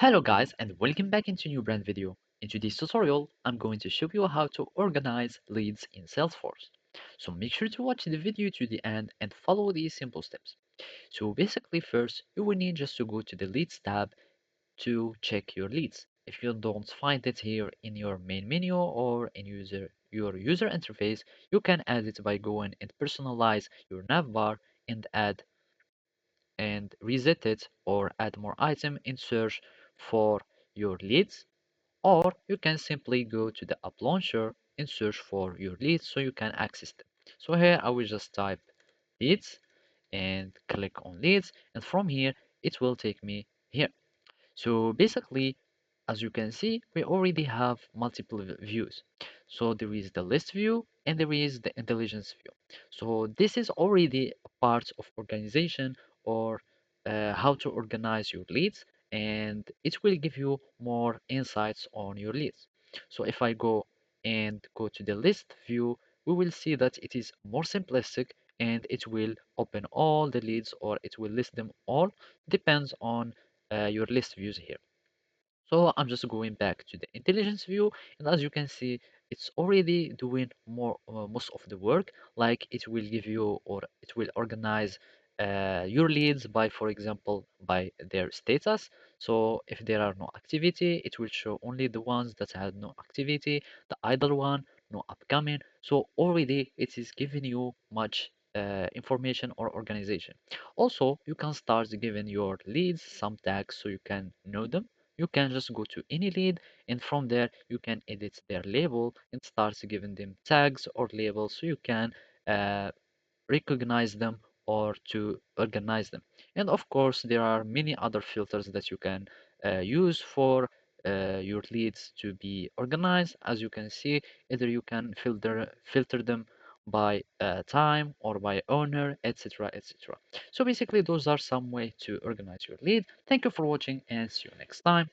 Hello guys and welcome back into new brand video. In today's tutorial, I'm going to show you how to organize leads in Salesforce. So make sure to watch the video to the end and follow these simple steps. So basically first, you will need just to go to the leads tab to check your leads. If you don't find it here in your main menu or in your user interface, you can add it by going and personalize your navbar and add and reset it or add more item in search for your leads, or you can simply go to the app launcher and search for your leads so you can access them. So here I will just type leads and click on leads, and from here it will take me here. So basically, as you can see, we already have multiple views. So there is the list view and there is the intelligence view. So this is already a part of organization or how to organize your leads, and it will give you more insights on your leads. So if I go to the list view, we will see that it is more simplistic and it will open all the leads or it will list them all, depends on your list views here. So I'm just going back to the intelligence view, and as you can see, it's already doing most of the work. Like it will give you or it will organize your leads by, for example, by their status. So if there are no activity, it will show only the ones that had no activity, the idle one, no upcoming. So already it is giving you much information or organization. Also, you can start giving your leads some tags so you can know them. You can just go to any lead, and from there you can edit their label and start giving them tags or labels so you can uh, recognize them or to organize them. And of course, there are many other filters that you can use for your leads to be organized. As you can see, either you can filter them by time or by owner, etc., etc. So basically, those are some way to organize your lead. Thank you for watching and see you next time.